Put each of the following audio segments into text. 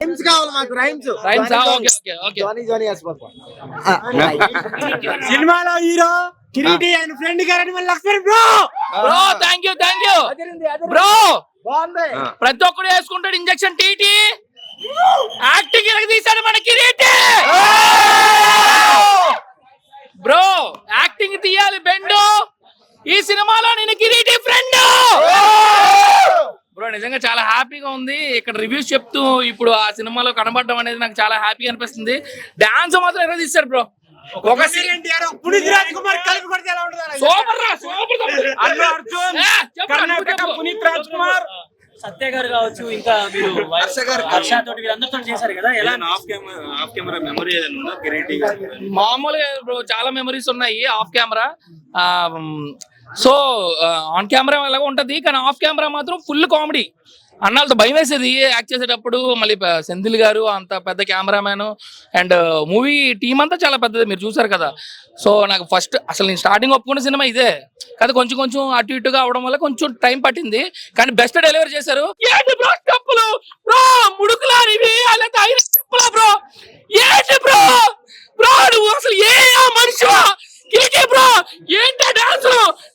Rhymes కావాలి మాకు rhymes. Okay okay okay. సినిమాలో హీరో కిరీటి అండ్ ఫ్రెండ్ గారు Lakshman bro. Bro thank you bro. ప్రతి ఒక్కడు వేసుకుంటాడు ఇంజెక్షన్ టీటీ. యాక్టింగ్ ఎలాగ తీశాడు మన కిరీటి బ్రో. యాక్టింగ్ తీయాలి బెండు. ఈ సినిమాలో నేను కిరీటి ఫ్రెండ్ బ్రో. నిజంగా చాలా హ్యాపీగా ఉంది ఇక్కడ రివ్యూస్ చెప్తూ ఇప్పుడు ఆ సినిమాలో కనబడడం అనేది నాకు చాలా హ్యాపీగా అనిపిస్తుంది. డాన్స్ మాత్రం ఎలా తీశారు బ్రో. ఒక పునీత్ రాజ్ కుమార్ కలిపి కొడితే ఎలా ఉంటుంది? సూపర్ రా సూపర్. అల్లు అర్జున్, కర్ణాటక పునీత్ రాజ్ కుమార్, సత్య గారు కావచ్చు, ఇంకా మీరు హర్ష తోటి వీళ్ళందరితో చేశారు కదా, ఎలా ఆఫ్ కెమెరా మెమరీ ఏదైనా ఉందా కిరీటి గారి? మామూలుగా బ్రో చాలా మెమరీస్ ఉన్నాయి of camera. So on camera ఎలాగో ఉంటది కానీ ఆఫ్ కెమెరా మాత్రం ఫుల్ కామెడీ. అన్నాళ్ళతో భయం వేసేది యాక్ట్ చేసేటప్పుడు. మళ్ళీ సెంధిల్ గారు అంత పెద్ద కెమెరామ్యాన్ అండ్ మూవీ టీం అంతా చాలా పెద్దది మీరు చూసారు కదా. సో నాకు ఫస్ట్ అసలు నేను స్టార్టింగ్ ఒప్పుకున్న సినిమా ఇదే కదా. కొంచెం కొంచెం అటు ఇటుగా అవడం వల్ల కొంచెం టైం పట్టింది కానీ బెస్ట్ డెలివరీ చేశారు. ఏంటి బ్రో స్టెప్పులు బ్రో, ముడుకులారివి అలా చెప్పులా బ్రో. ఏంటి బ్రో బ్రో నువ్వు అసలు ఏ మనిషివా కేకే బ్రో. ఏంటి డాన్స్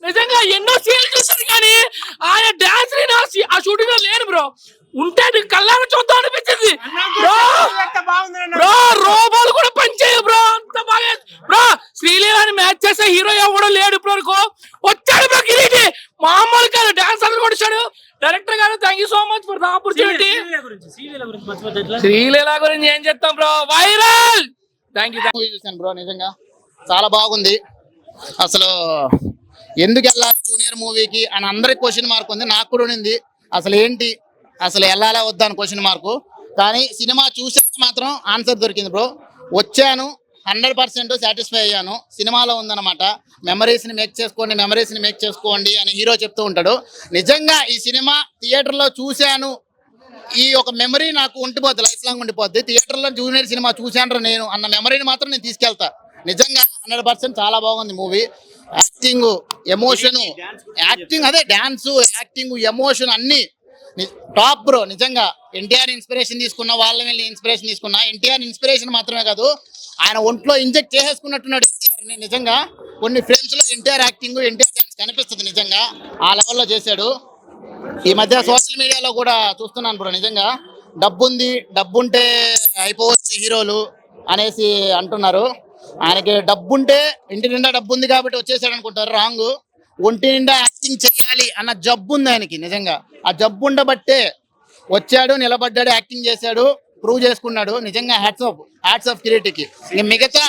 నిజంగా ఎన్నో సీన్లు చూసాను కానీ ఆయన డాన్స్ ఆ షూటింగ్ లో లేను బ్రో. ఉంటే కళ్ళారా చూద్దాం అనిపించింది బ్రో. బ్రో రోబోలు కూడా పనిచేయవు బ్రో, అంత బాగా బ్రో. శ్రీలీలాని మ్యాచ్ చేసే హీరో ఎవడో లేడు ఇప్పుడు వరకు. వచ్చాడు బ్రో కిరీటి, మామూలు కాదు డాన్స్ అక్కడ కొట్టాడు. డైరెక్టర్ గారు thank you so much for the opportunity. Sreeleela గురించి ఏం చెప్తాం బ్రో, వైరల్. థ్యాంక్ యూ చూసాను బ్రో, నిజంగా చాలా బాగుంది. అసలు ఎందుకు వెళ్ళాలి జూనియర్ మూవీకి అని అందరికి క్వశ్చన్ మార్క్ ఉంది, నాకు కూడా ఉంది. అసలు ఏంటి అసలు వెళ్ళాలా వద్దా అని క్వశ్చన్ మార్కు. కానీ సినిమా చూసాక మాత్రం ఆన్సర్ దొరికింది బ్రో. వచ్చాను 100% సాటిస్ఫై అయ్యాను. సినిమాలో ఉందన్నమాట. మెమరీస్ని మేక్ చేసుకోండి అని హీరో చెప్తూ ఉంటాడు. నిజంగా ఈ సినిమా థియేటర్లో చూశాను, ఈ ఒక మెమరీ నాకు ఉండిపోద్ది, లైఫ్ లాంగ్ ఉండిపోద్ది. థియేటర్లో జూనియర్ సినిమా చూశాను నేను అన్న మెమరీని మాత్రం నేను తీసుకెళ్తా. నిజంగా 100% చాలా బాగుంది మూవీ. యాక్టింగ్, ఎమోషన్, యాక్టింగ్ అదే డాన్స్, యాక్టింగ్, ఎమోషన్ అన్ని టాప్ బ్రో. నిజంగా ఎన్టీఆర్ ఇన్స్పిరేషన్ తీసుకున్నా, వాళ్ళని వెళ్ళి ఇన్స్పిరేషన్ తీసుకున్నా. ఎన్టీఆర్ ఇన్స్పిరేషన్ మాత్రమే కాదు, ఆయన ఒంట్లో ఇంజెక్ట్ చేసేసుకున్నట్టున్నాడు ఎన్టీఆర్ని. నిజంగా కొన్ని ఫ్రేమ్స్ లో ఎన్టీఆర్ యాక్టింగ్, ఎన్టీఆర్ డాన్స్ కనిపిస్తుంది. నిజంగా ఆ లెవెల్లో చేశాడు. ఈ మధ్య సోషల్ మీడియాలో కూడా చూస్తున్నాను బ్రో. నిజంగా డబ్బుంది, డబ్బుంటే అయిపోవచ్చు హీరోలు అనేసి అంటున్నారు. ఆయనకి డబ్బుంటే ఇంటి నిండా డబ్బు ఉంది కాబట్టి వచ్చేసాడు అనుకుంటారు, రాంగ్. ఒంటి నిండా యాక్టింగ్ చేయాలి అన్న జబ్బు ఉంది ఆయనకి. నిజంగా ఆ జబ్బు ఉండబట్టే వచ్చాడు, నిలబడ్డాడు, యాక్టింగ్ చేశాడు, ప్రూవ్ చేసుకున్నాడు. నిజంగా హ్యాట్స్ ఆఫ్ కిరీటికి. మిగతా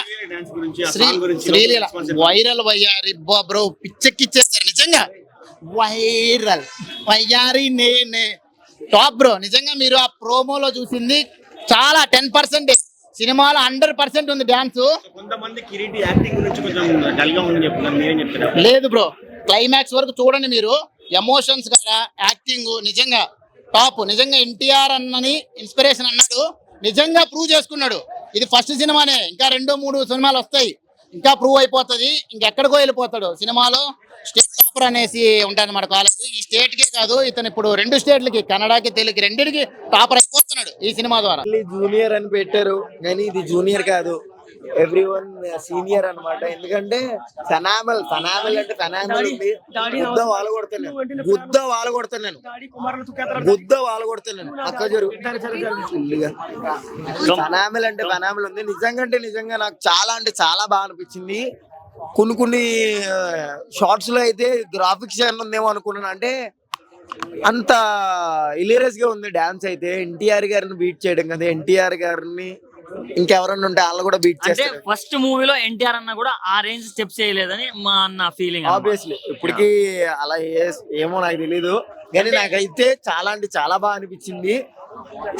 శ్రీలీల వైరల్ వయ్యారి బ్రో, పిచ్చెక్కిచ్చేస్తారు నిజంగా. వైరల్ వయ్యారి నేనే టాప్ బ్రో. నిజంగా మీరు ఆ ప్రోమోలో చూసింది చాలా 10%. సినిమాలో 100% ఉంది డాన్స్. కొంతమంది కిరీటి యాక్టింగ్ గురించి కొంచెం డల్ గా ఉందని చెప్తున్నారు, మీరేం చెప్తారు? లేదు బ్రో, క్లైమాక్స్ వరకు చూడండి మీరు. ఎమోషన్స్ కదా, యాక్టింగ్ నిజంగా టాప్. నిజంగా ఎన్టీఆర్ అన్నని ఇన్స్పిరేషన్ అన్నాడు, నిజంగా ప్రూవ్ చేసుకున్నాడు. ఇది ఫస్ట్ సినిమానే, ఇంకా 2-3 సినిమాలు వస్తాయి, ఇంకా ప్రూవ్ అయిపోతుంది. ఇంకెక్కడికో వెళ్ళిపోతాడు. సినిమాలో స్టేట్ టాపర్ అనేసి ఉంటాడు మన కాలేజ్. ఈ స్టేట్ కే కాదు, ఇతను ఇప్పుడు 2 స్టేట్లకి, కన్నడకి, తెలుగుకి, రెండింటికి టాపర్ అయిపోతున్నాడు ఈ సినిమా ద్వారా. జూనియర్ అని పెట్టారు కానీ ఇది జూనియర్ కాదు, ఎవ్రీవన్ సీనియర్ అన్నమాట. ఎందుకంటే ఫెనామిల్ అంటే ఫెనామిల్ ఉంది. గుద్ద వాళ్ళు కొడతాను అక్క జరుగుతుందిగా. ఫెనామిల్ అంటే ఫెనామిల్ ఉంది. నిజంగా నాకు చాలా అంటే చాలా బాగా అనిపించింది. కొన్ని షార్ట్స్ లో అయితే గ్రాఫిక్స్ ఉందేమో అనుకున్నాను. అంటే అంత ఇలీరియస్ గా ఉంది డాన్స్ అయితే. ఎన్టీఆర్ గారిని బీట్ చేయడం కదా, ఎన్టీఆర్ గారిని ఇంకెవరన్నా ఉంటే వాళ్ళు కూడా బీట్ చేస్తారు. ఫస్ట్ మూవీలో ఎన్టీఆర్ అన్న కూడా ఆ రేంజ్ స్టెప్స్ చేయలేదని మా అన్న ఫీలింగ్. ఆబ్వియస్లీ ఇప్పటికి అలా ఏమో నాకు తెలీదు కానీ నాకైతే చాలా అంటే చాలా బాగా అనిపించింది.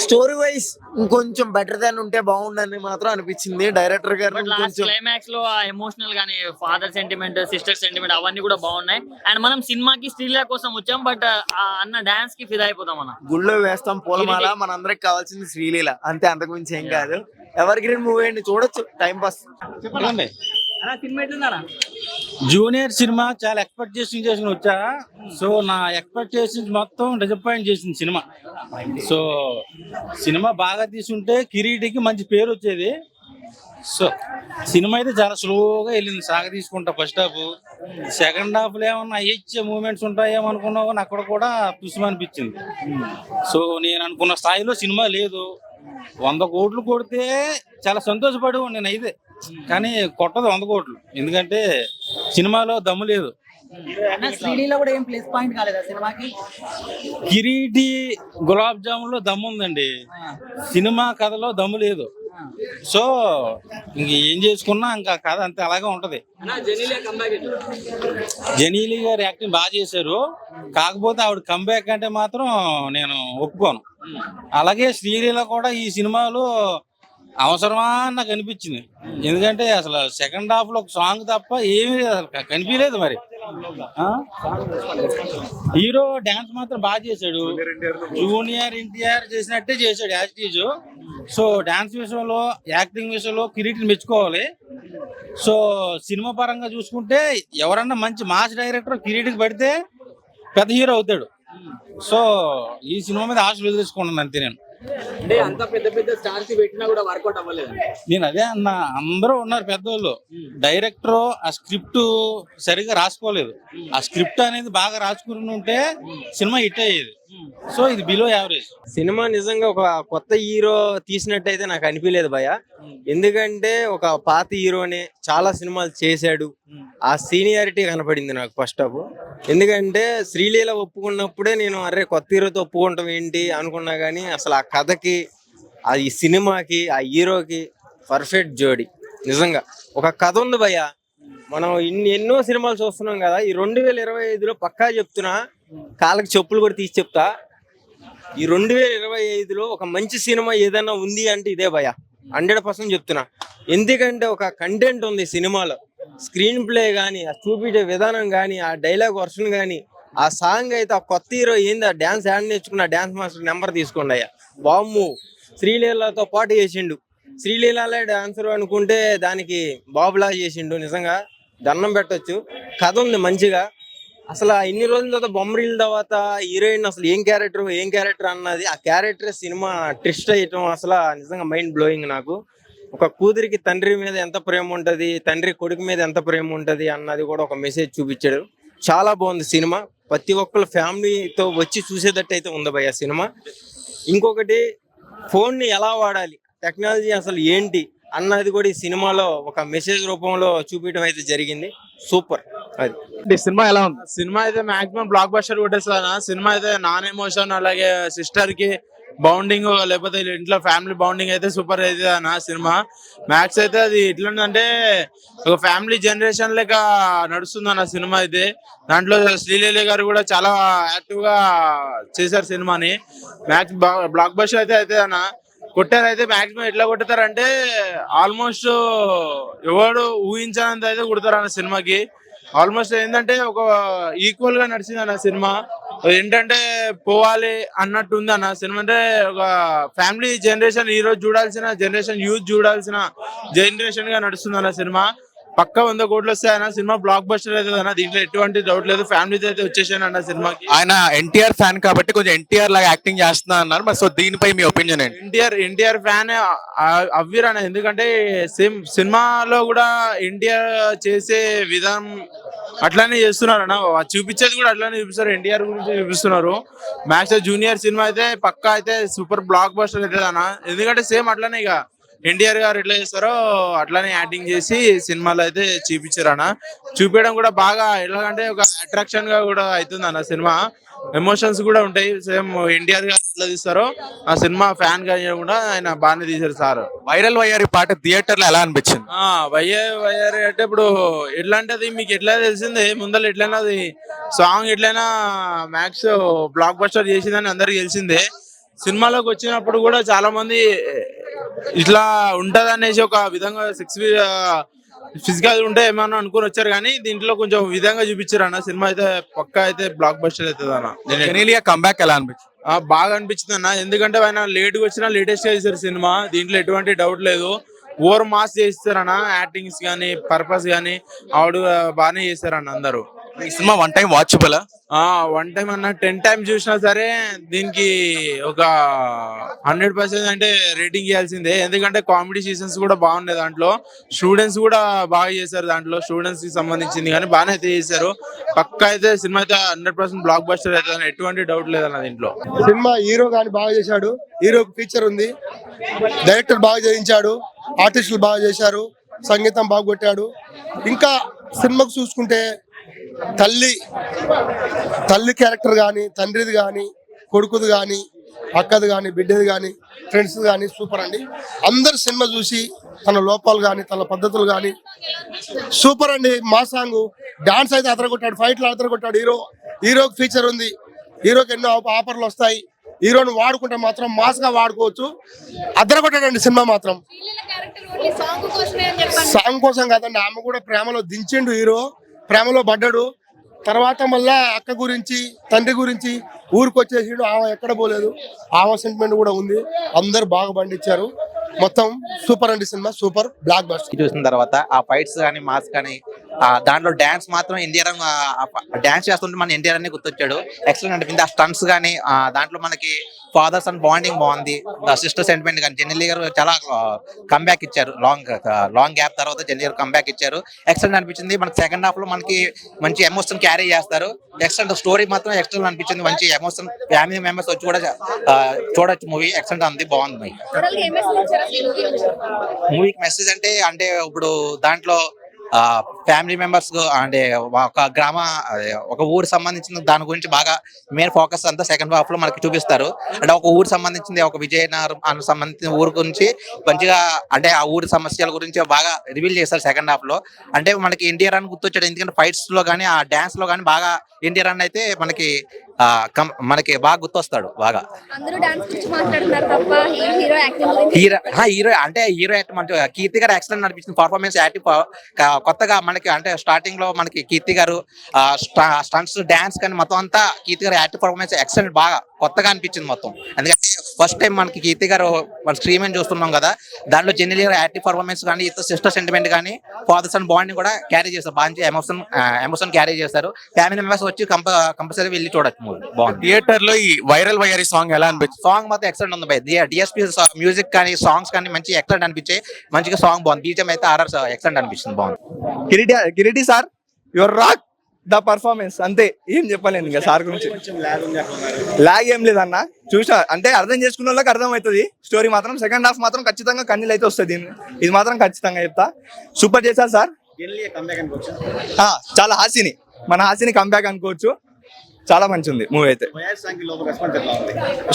స్టోరీ వైజ్ ఇంకొంచెం బెటర్ దాన్ ఉంటే బాగుండని మాత్రం అనిపించింది. డైరెక్టర్ గారు క్లైమాక్స్ లో ఆ ఎమోషనల్ గానీ, ఫాదర్ సెంటిమెంట్, సిస్టర్ సెంటిమెంట్ అవన్నీ కూడా బాగున్నాయి. అండ్ మనం సినిమాకి శ్రీలీల కోసం వచ్చాం, బట్ ఆ అన్న డాన్స్ కి ఫిదా అయిపోతాం. మనం గుళ్ళో వేస్తాం పూలమాల, మనందరికి కావాల్సింది శ్రీలీల అంతే, అంతకు మించి ఏం కాదు. ఎవర్ గ్రీన్ మూవీ అండి, చూడొచ్చు, టైం పాస్. సినిమా ఎట్లుందా? జూనియర్ సినిమా చాలా ఎక్స్పెక్టేషన్ చేసుకుని వచ్చా. సో నా ఎక్స్పెక్టేషన్స్ మొత్తం డిసప్పాయింట్ చేసింది సినిమా. సో సినిమా బాగా తీసుంటే కిరీటికి మంచి పేరు వచ్చేది. సో సినిమా అయితే చాలా స్లోగా వెళ్ళింది, సాగ తీసుకుంటా. ఫస్ట్ హాఫ్, సెకండ్ హాఫ్ లో ఏమన్నా అయ్యే మూమెంట్స్ ఉంటాయేమో అనుకున్నావు, కానీ అక్కడ కూడా తుస్సు అనిపించింది. సో నేను అనుకున్న స్థాయిలో సినిమా లేదు. 100 కోట్లు కొడితే చాలా సంతోషపడి నేను అయితే, కానీ కొట్టదు 100 కోట్లు, ఎందుకంటే సినిమాలో దమ్ము లేదు. శ్రీలీల కూడా ఏం ప్లస్ పాయింట్ కాలేదా సినిమాకి? కిరీటి గులాబ్ జామున్ లో దమ్ము ఉందండి, సినిమా కథలో దమ్ము లేదు. సో ఇంక ఏం చేసుకున్నా ఇంకా కథ అంతే అలాగే ఉంటది. జెనీలి గారు యాక్టింగ్ బాగా చేశారు, కాకపోతే ఆవిడ కంబ్యాక్ అంటే మాత్రం నేను ఒప్పుకోను. అలాగే శ్రీలీల కూడా ఈ సినిమాలో అవసరమా అని నాకు అనిపించింది, ఎందుకంటే అసలు సెకండ్ హాఫ్ లో ఒక సాంగ్ తప్ప ఏమీ కనిపించలేదు. మరి హీరో డాన్స్ మాత్రం బాగా చేశాడు, జూనియర్ ఎన్టీఆర్ చేసినట్టే చేశాడు యాక్టీజ్. సో డాన్స్ విషయంలో, యాక్టింగ్ విషయంలో కిరీటిని మెచ్చుకోవాలి. సో సినిమా పరంగా చూసుకుంటే ఎవరన్నా మంచి మాస్ డైరెక్టర్ కిరీటికి పడితే పెద్ద హీరో అవుతాడు. సో ఈ సినిమా మీద ఆశలు వదిలేసుకున్నాను అంతే. నేను అంటే అంత పెద్ద పెద్ద స్టార్స్ పెట్టినా కూడా వర్కౌట్ అవ్వలేదు. నేను అదే అన్న, అందరూ ఉన్నారు పెద్దోళ్ళు, డైరెక్టర్ ఆ స్క్రిప్ట్ సరిగా రాసుకోలేదు. ఆ స్క్రిప్ట్ అనేది బాగా రాసుకుని ఉంటే సినిమా హిట్ అయ్యేది. సో ఇది బిలో యావరేజ్. సినిమా నిజంగా ఒక కొత్త హీరో తీసినట్టయితే నాకు అనిపించలేదు భయ్య. ఎందుకంటే ఒక పాత హీరోనే చాలా సినిమాలు చేశాడు, ఆ సీనియారిటీ కనపడింది నాకు ఫస్ట్ హాఫ్. ఎందుకంటే శ్రీలీల ఒప్పుకున్నప్పుడే నేను అరే కొత్త హీరోతో ఒప్పుకుంటాం ఏంటి అనుకున్నా, కానీ అసలు ఆ కథకి, ఆ ఈ సినిమాకి, ఆ హీరోకి పర్ఫెక్ట్ జోడి. నిజంగా ఒక కథ ఉంది భయ్య. మనం ఎన్నో సినిమాలు చూస్తున్నాం కదా, ఈ 2025లో పక్కా చెప్తున్నా, కాళ్ళకి చెప్పులు కూడా తీసి చెప్తా, ఈ 2025లో ఒక మంచి సినిమా ఏదైనా ఉంది అంటే ఇదే భయ్య, 100% చెప్తున్నా. ఎందుకంటే ఒక కంటెంట్ ఉంది సినిమాలో, స్క్రీన్ ప్లే కానీ, ఆ చూపించే విధానం కానీ, ఆ డైలాగ్ వర్షన్ కానీ, ఆ సాంగ్ అయితే ఆ కొత్త హీరో ఏంది, ఆ డ్యాన్స్ యాడ్ నేర్చుకున్న డ్యాన్స్ మాస్టర్ నెంబర్ తీసుకోండి అయ్యా. బామ్ము శ్రీలీలతో పాటు చేసిండు, శ్రీలీలే డాన్సర్ అనుకుంటే దానికి బాబులా చేసిండు. నిజంగా దండం పెట్టొచ్చు. కథ ఉంది మంచిగా. అసలు ఇన్ని రోజుల తర్వాత బొమ్మరీల తర్వాత హీరోయిన్ అసలు ఏం క్యారెక్టర్ అన్నది, ఆ క్యారెక్టర్ సినిమా ట్విస్ట్ అయ్యటం అసలు నిజంగా మైండ్ బ్లోయింగ్. నాకు ఒక కూతురికి తండ్రి మీద ఎంత ప్రేమ ఉంటది, తండ్రి కొడుకు మీద ఎంత ప్రేమ ఉంటది అన్నది కూడా ఒక మెసేజ్ చూపించాడు. చాలా బాగుంది సినిమా. ప్రతి ఒక్కరు ఫ్యామిలీతో వచ్చి చూసేటట్టు అయితే ఉంది భయ్య సినిమా. ఇంకొకటి, ఫోన్ ని ఎలా వాడాలి, టెక్నాలజీ అసలు ఏంటి అన్నది కూడా ఈ సినిమాలో ఒక మెసేజ్ రూపంలో చూపించడం అయితే జరిగింది. సూపర్. అది సినిమా ఎలా ఉంది? సినిమా అయితే మాక్సిమం బ్లాక్ బస్టర్ కొట్టేస్తాను. సినిమా అయితే నాన్ ఎమోషన్, అలాగే సిస్టర్ కి బౌండింగ్, లేకపోతే ఇంట్లో ఫ్యామిలీ బౌండింగ్ అయితే సూపర్ అయితే అన్న సినిమా. మ్యాక్స్ అయితే అది ఎట్లుందంటే ఒక ఫ్యామిలీ జనరేషన్ లెక్క నడుస్తుంది అన్న సినిమా అయితే. దాంట్లో శ్రీలీల గారు కూడా చాలా యాక్టివ్ గా చేశారు సినిమాని. మ్యాక్స్ బ్లాక్ బస్టర్ అయితే అన్న కొట్టారు. అయితే మాక్సిమం ఎట్లా కొట్టుతారంటే ఆల్మోస్ట్ ఎవడు ఊహించినంత అయితే కొడతారు అన్న సినిమాకి. ఆల్మోస్ట్ ఏంటంటే ఒక ఈక్వల్ గా నడిచింది అన్న సినిమా. ఏంటంటే పోవాలి అన్నట్టు ఉంది అన్న సినిమా. అంటే ఒక ఫ్యామిలీ జనరేషన్, ఈ రోజు చూడాల్సిన జనరేషన్, యూత్ చూడాల్సిన జనరేషన్ గా నడుస్తుంది అన్న సినిమా. పక్క 100 కోట్లు వస్తాయన్న సినిమా. బ్లాక్ బస్టర్ అయితే అన్న, దీంట్లో ఎటువంటి డౌట్ లేదు. ఫ్యామిలీతో అయితే వచ్చేసాను అన్న సినిమాకి. ఆయన ఎన్టీఆర్ ఫ్యాన్ కాబట్టి కొంచెం ఎన్టీఆర్ లాగా యాక్టింగ్ చేస్తున్నా అన్నారు. మరి సో దీనిపై మీ ఒపీనియన్ ఏంటి? ఎన్టీఆర్ ఫ్యాన్ అవ్వరు అన్న. ఎందుకంటే సేమ్ సినిమాలో కూడా ఎన్టీఆర్ చేసే విధానం అట్లానే చేస్తున్నారు అన్న, చూపించేది కూడా అట్లానే చూపిస్తారు, ఎన్టీఆర్ గురించి చూపిస్తున్నారు. మ్యాక్స్ జూనియర్ సినిమా అయితే పక్కా అయితే సూపర్ బ్లాక్ బస్టర్ అవుతుంది అన్న. ఎందుకంటే సేమ్ అట్లానే ఇక ఎన్టీఆర్ గారు ఎట్లా చేస్తారో అట్లానే యాక్టింగ్ చేసి సినిమాలో అయితే చూపించారు అన్న. చూపించడం కూడా బాగా ఎలాగంటే ఒక అట్రాక్షన్ గా కూడా అవుతుంది అన్న సినిమా. ఎమోషన్స్ కూడా ఉంటాయి. సేమ్ ఎన్టీఆర్ గారు ఎట్లా తీస్తారో ఆ సినిమా ఫ్యాన్ గా కూడా ఆయన బాగానే తీశారు సార్. వైరల్ వయ్యారి పాట థియేటర్ లో ఎలా అనిపించింది? వయ్యారి అంటే ఇప్పుడు ఎట్లా అంటే అది మీకు ఎట్లా తెలిసింది, ముందర ఎట్లయినా అది సాంగ్ ఎట్లయినా మ్యాక్స్ బ్లాక్ బస్టర్ చేసిందని అందరికి తెలిసిందే. సినిమాలోకి వచ్చినప్పుడు కూడా చాలా మంది ఇట్లా ఉంటది అనేసి ఒక విధంగా ఫిజికల్ ఉంటే ఏమన్నా అనుకుని వచ్చారు, కానీ దీంట్లో కొంచెం విధంగా చూపించారు అన్న. సినిమా అయితే పక్కా అయితే బ్లాక్ బస్టర్ అవుతుంది అన్న. కంబ్యాక్ ఎలా అనిపించింది? బాగా అనిపించింది అన్న. ఎందుకంటే ఆయన లేట్ గా వచ్చినా లేటెస్ట్ గా చేశారు సినిమా, దీంట్లో ఎటువంటి డౌట్ లేదు. ఓవర్ మాస్ చేస్తారన్న, యాక్టింగ్స్ కానీ పర్పస్ కానీ ఆవిడ బాగానే చేస్తారన్న అందరూ. ఈ cinema one time watchable? One time అన్న 10 times చూసినా సరే దీనికి ఒక 100% అంటే రేటింగ్ ఇవ్వాల్సిందే. ఎందుకంటే కామెడీ సీజన్స్ కూడా బాగున్నాయి దాంట్లో, స్టూడెంట్స్ కూడా బాగా చేశారు దాంట్లో, స్టూడెంట్స్ కి సంబంధించింది కానీ బాగానే అయితే చేశారు. పక్కా అయితే సినిమా అయితే 100% బ్లాక్ బస్టర్ అవుతుంది, ఎటువంటి డౌట్ లేదన్న దీంట్లో. సినిమా హీరో గాని బాగా చేశాడు, హీరోకి ఫీచర్ ఉంది, డైరెక్టర్ బాగా చేయించాడు, ఆర్టిస్టులు బాగా చేశారు, సంగీతం బాగా కొట్టాడు. ఇంకా సినిమాకు చూసుకుంటే తల్లి క్యారెక్టర్ కానీ, తండ్రిది కానీ, కొడుకుది కానీ, అక్కది కానీ, బిడ్డది కానీ, ఫ్రెండ్స్ కానీ సూపర్ అండి. అందరు సినిమా చూసి తన లోపాలు కానీ తన పద్ధతులు కానీ సూపర్ అండి. మా సాంగ్ డాన్స్ అయితే అదరగొట్టాడు, ఫైట్లు అదరగొట్టాడు. హీరోకి ఫీచర్ ఉంది, హీరోకి ఎన్నో ఆఫర్లు వస్తాయి. హీరోని వాడుకుంటే మాత్రం మాస్ గా వాడుకోవచ్చు. అదరగొట్టాడండి సినిమా మాత్రం. సాంగ్ కోసం కాదండి, ఆమె కూడా ప్రేమలో దించిండు, హీరో ప్రేమలో పడ్డాడు. తర్వాత మళ్ళా అక్క గురించి తండ్రి గురించి ఊరికి వచ్చేసిండు, ఆమె ఎక్కడ పోలేదు, ఆమె సెంటిమెంట్ కూడా ఉంది. అందరు బాగా పండించారు, మొత్తం సూపర్ అండి సినిమా, సూపర్ బ్లాక్ బస్టర్. చూసిన తర్వాత ఆ ఫైట్స్ కానీ మాస్ కానీ దాంట్లో డాన్స్ మాత్రం ఎన్టీఆర్ డాన్స్ చేస్తుంటే మన ఎన్టీఆర్ అనే గుర్తొచ్చాడు. ఎక్సలెంట్ అనిపింది. ఆ స్టంట్స్ కానీ దాంట్లో మనకి ఫాదర్స్ అండ్ బాండింగ్ బాగుంది. సిస్టర్ సెంటిమెంట్ కానీ జెన్నెల్లి గారు చాలా కంబ్యాక్ ఇచ్చారు, లాంగ్ గ్యాప్ తర్వాత జెన్నెల్లి గారు కంబ్యాక్ ఇచ్చారు. ఎక్సలెంట్ అనిపించింది. మనకి సెకండ్ హాఫ్ లో మనకి మంచి ఎమోషన్ క్యారీ చేస్తారు. ఎక్సలెంట్ స్టోరీ మాత్రం ఎక్సలెంట్ అనిపించింది. మంచి ఎమోషన్, ఫ్యామిలీ మెంబర్స్ వచ్చి కూడా చూడొచ్చు మూవీ. ఎక్సలెంట్ ఉంది, బాగుంది. మూవీకి మెసేజ్ అంటే ఇప్పుడు దాంట్లో ఫ్యామిలీ మెంబర్స్ అంటే ఒక ఒక ఊరు సంబంధించిన దాని గురించి బాగా మెయిన్ ఫోకస్ అంతా సెకండ్ హాఫ్ లో మనకి చూపిస్తారు. అంటే ఒక ఊరు సంబంధించింది, ఒక విజయనగరం సంబంధించిన ఊరు గురించి మంచిగా అంటే ఆ ఊరి సమస్యల గురించి బాగా రివీల్ చేస్తారు సెకండ్ హాఫ్ లో. అంటే మనకి ఎన్టీఆర్ అని గుర్తొచ్చాడు, ఎందుకంటే ఫైట్స్ లో కానీ ఆ డాన్స్ లో కానీ బాగా ఎన్టీఆర్ అని అయితే మనకి బాగా గుర్తొస్తాడు. బాగా హీరో యాక్ట్ మంచి కీర్తి గారు ఎక్సలెంట్ అనిపించింది. పర్ఫార్మెన్స్ యాక్టివ్ కొత్తగా మనకి అంటే స్టార్టింగ్ లో మనకి కీర్తి గారు స్టంట్స్ డాన్స్ కానీ మొత్తం అంతా కీర్తి గారు యాక్టివ్ పర్ఫార్మెన్స్ ఎక్సలెంట్, బాగా కొత్తగా అనిపించింది మొత్తం. ఎందుకంటే ఫస్ట్ టైం మనకి కీర్తి గారు మన స్క్రీన్ మీద చూస్తున్నాం కదా, దాంట్లో జెన్నెల్లి గారు యాక్టివ్ పర్ఫార్మెన్స్ కానీ సిస్టర్ సెంటిమెంట్ కానీ ఫాదర్స్ అండ్ బాండ్ కూడా క్యారీ చేస్తారు. బాగా ఎమోషన్ క్యారీ చేస్తారు. ఫ్యామిలీ మెంబర్స్ వచ్చి కంపల్సరీ వెళ్ళి చూడొచ్చు మూవీ. బాగుంది. థియేటర్ లో ఈ వైరల్ వయ్యారి సాంగ్ ఎలా అనిపించింది? సాంగ్ మాత్రం ఎక్సలెంట్ ఉంది. డిఎస్పీ మ్యూజిక్ కానీ సాంగ్స్ కానీ మంచి ఎక్సలెంట్ అనిపించాయి. మంచిగా సాంగ్ బాగుంది. బీజం అయితే ఆర్ఆర్ ఎక్సలెంట్ అనిపించింది, బాగుంది. Kireeti sir your rock the performance, అంతే, ఏం చెప్పలేను ఇంకా సార్ గురించి. లాగ్ ఏం లేదన్న, చూసా అంటే అర్థం చేసుకున్న వాళ్ళకి అర్థం అవుతుంది స్టోరీ మాత్రం. సెకండ్ హాఫ్ మాత్రం ఖచ్చితంగా కన్నీళ్ళు అయితే వస్తుంది, ఇది మాత్రం ఖచ్చితంగా చెప్తా. సూపర్ చేశారు సార్. చాలా మన హాసిని కంబ్యాక్ అనుకోవచ్చు. చాలా మంచి ఉంది మూవీ అయితే,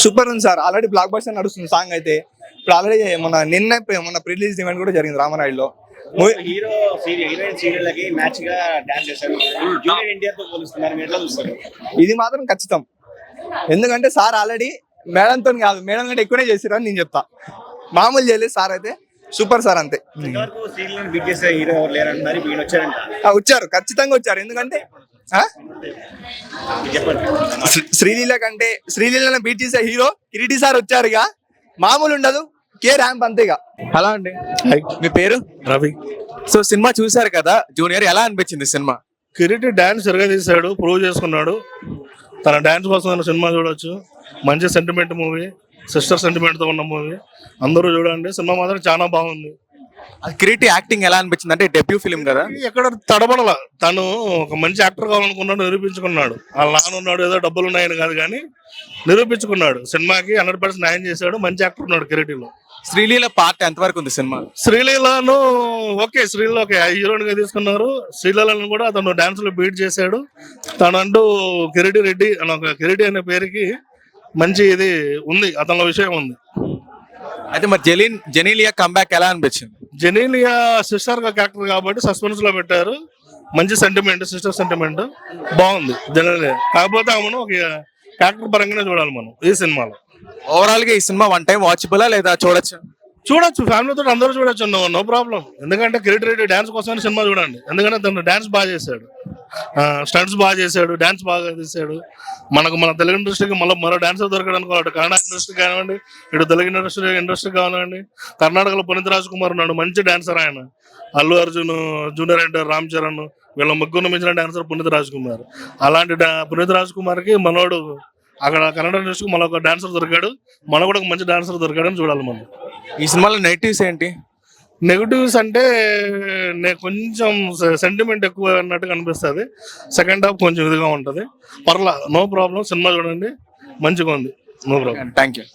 సూపర్ ఉంది సార్. ఆల్రెడీ బ్లాక్ బస్టర్ నడుస్తుంది సాంగ్ అయితే. ఇప్పుడు ఆల్రెడీ మొన్న ప్రీ రిలీజ్ ఈవెంట్ కూడా జరిగింది రామనాయుడులో. ఇది మాత్రం ఖచ్చితం, ఎందుకంటే సార్ ఆల్రెడీ మేడంతో కాదు, మేడం కంటే ఎక్కువనే చేసిరు అని నేను చెప్తా. మామూలు చేయలేదు సార్ అయితే, సూపర్ సార్, అంతే. వచ్చారు, ఖచ్చితంగా వచ్చారు. ఎందుకంటే శ్రీలీల బీట్ చేసే హీరో కిరీటి సార్ వచ్చారు. ఇక మామూలు ఉండదు, కే ర్యాంప్ అంతే. ఇక హలో అండి, మీ పేరు? రవి. సో సినిమా చూసారు కదా జూనియర్, ఎలా అనిపించింది సినిమా? కిరీటి డాన్స్ సరిగా తీశాడు, ప్రూవ్ చేసుకున్నాడు. తన డాన్స్ కోసం సినిమా చూడొచ్చు. మంచి సెంటిమెంట్ మూవీ, సిస్టర్ సెంటిమెంట్ తో ఉన్న మూవీ, అందరూ చూడండి. సినిమా మాత్రం చాలా బాగుంది. కిరీటి యాక్టింగ్ ఎలా అనిపించింది? అంటే డెబ్యూ ఫిల్మ్ కదా, ఎక్కడ తడబడలా. తను ఒక మంచి యాక్టర్ కావాలనుకున్నాడు, నిరూపించుకున్నాడు. వాళ్ళ నాన్న ఉన్నాడు, ఏదో డబ్బులు ఉన్నాయని కాదు కానీ నిరూపించుకున్నాడు. సినిమాకి 100% న్యాయం చేశాడు. మంచి యాక్టర్ ఉన్నాడు కిరీటిలో. శ్రీలీల పార్ట్ ఎంతవరకు ఉంది సినిమా? శ్రీలీలను శ్రీలీల హీరోయిన్ గా తీసుకున్నారు. శ్రీలీలను కూడా అతను డాన్స్ లో బీట్ చేశాడు. తనంటూ కిరీటి రెడ్డి అని ఒక కిరీటి అనే పేరుకి మంచి ఇది ఉంది, అతనిలో విషయం ఉంది. అయితే మరి జెనీలియా కంబ్యాక్ ఎలా అనిపించింది? జెనీలియా సిస్టర్ గా క్యారెక్టర్ కాబట్టి సస్పెన్స్ లో పెట్టారు. మంచి సెంటిమెంట్, సిస్టర్ సెంటిమెంట్ బాగుంది జెనీలియా. కాకపోతే ఆమెను ఒక క్యారెక్టర్ పరంగానే చూడాలి మనం ఈ సినిమాలో. ఓవరాల్ గా ఈ సినిమా వన్ టైం వాచబులా లేదా చూడొచ్చు, ఫ్యామిలీతో అందరూ చూడొచ్చు, నో ప్రాబ్లం. ఎందుకంటే కిరీటి రెడ్డి డాన్స్ కోసమే సినిమా చూడండి, ఎందుకంటే తను డాన్స్ బాగా చేశాడు. స్టంట్స్ బాగా చేశాడు, డాన్స్ బాగా చేశాడు. మన తెలుగు ఇండస్ట్రీకి మరో డాన్సర్ దొరకడం అనుకోవాలి. కన్నడ ఇండస్ట్రీ కానివ్వండి, ఇటు తెలుగు ఇండస్ట్రీ కానివ్వండి. కర్ణాటకలో పునీత్ రాజ్ కుమార్ ఉన్నాడు, మంచి డాన్సర్ ఆయన. అల్లు అర్జున్, జూనియర్ ఎన్టీఆర్, రామ్ చరణ్ వీళ్ళ ముగ్గురు మించిన డాన్సర్ పునీత్ రాజ్ కుమార్. అలాంటి పునీత్ రాజ్ కుమార్కి మనోడు అక్కడ కన్నడ ఇండస్ట్రీకి మరొక డాన్సర్ దొరికాడు, మనకు కూడా ఒక మంచి డాన్సర్ దొరికాడని చూడాలి మనం. ఈ సినిమాలో నెగిటివ్స్ ఏంటి? నెగిటివ్స్ అంటే కొంచెం సెంటిమెంట్ ఎక్కువ అన్నట్టుగా అనిపిస్తుంది. సెకండ్ హాఫ్ కొంచెం ఇదిగా ఉంటుంది. పర్లా, నో ప్రాబ్లం. సినిమా చూడండి, మంచిగా ఉంది, నో ప్రాబ్లం. Thank you.